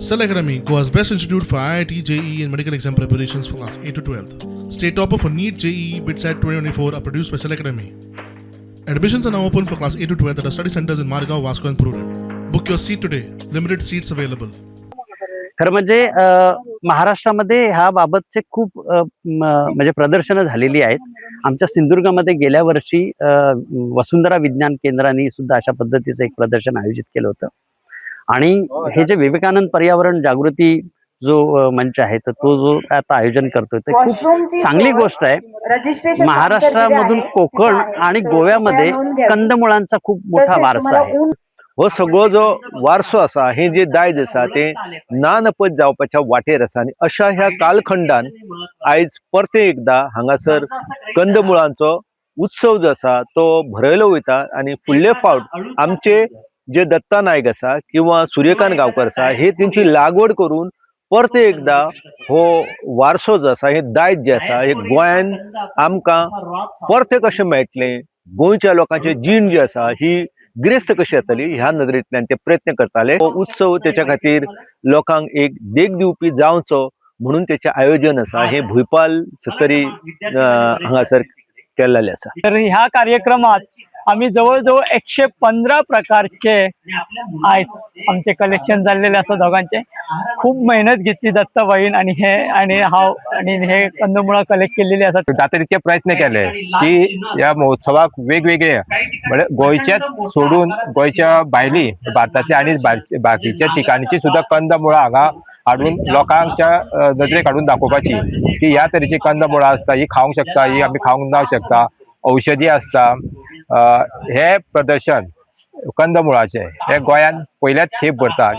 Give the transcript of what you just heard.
Cell Academy, Goa's best institute for IIT, JEE and medical exam preparations for class 8 to 12th. State topper for NEET, JEE, BITSAT 2024 are produced by Cell Academy. Admissions are now open for class 8 to 12th at our study centers in Margao, Vasco and Purun. Book your seat today. Limited seats available. खरं म्हणजे महाराष्ट्रामध्ये ह्या बाबतचे खूप म्हणजे प्रदर्शनं झालेली आहेत. आमच्या सिंधुदुर्गामध्ये गेल्या वर्षी वसुंधरा विज्ञान केंद्राने सुद्धा अशा पद्धतीचं एक प्रदर्शन आयोजित केलं होतं. आणि हे जे विवेकानंद पर्यावरण जागृती जो मंच आहे तर तो जो आता आयोजन करतोय ते खूप चांगली गोष्ट आहे. महाराष्ट्रामधून कोकण आणि गोव्यामध्ये कंदमुळांचा खूप मोठा वारसा आहे. हो सगळो जो वारसो आसा हे जे दायज आसा ते ना नपत जावपाच्या वाटेर आसा आणि अशा ह्या कालखंडान आयज परते एकदा हांगासर कंदमुळांचो उत्सव जो आसा तो भरयलो वयता आणि फुडले फावट आमचे जे दत्ता नायक आसा किंवा सूर्यकांत गांवकर आसा हे तेंची लागवड करून परते एकदा हो वारसो जो आसा हे दायज जे आसा हे गोंयान आमकां परते कशें मेळटलें, गोंयच्या लोकांचे जीण जी आसा ही गिरेस्त कशी जातली ह्या नदरेंतल्यान ते प्रयत्न करताले. हो उत्सव त्याच्या खातीर लोकांक एक देख दिवपी जावचो म्हणून त्याचे आयोजन आसा हे भुईपाल सत्तरी हांगासर केल्लेले आसा. तर ह्या कार्यक्रमात आम्ही जवळजवळ 115 प्रकारचे आयज आमचे कलेक्शन झालेले असं दोघांचे. खूप मेहनत घेतली दत्ताबाईन आणि हे कंदमुळं कलेक्ट केलेली असतात. जाता तितके प्रयत्न केले की या महोत्सवाक वेगवेगळे म्हणजे गोंयच्याच सोडून गोंयच्या भायली भारतातल्या आणि बाकीच्या ठिकाणची सुद्धा कंदमुळां हांगा हाडून लोकांच्या नजरेक हाडून दाखोवपाची की ह्या तरेची कंदमुळां असता, ही खावंक शकता, ही आमी खावंक ना शकता, औषधी असता. हे प्रदर्शन कंदमुळाचे हे गोंयान पयल्याच खेप भरता.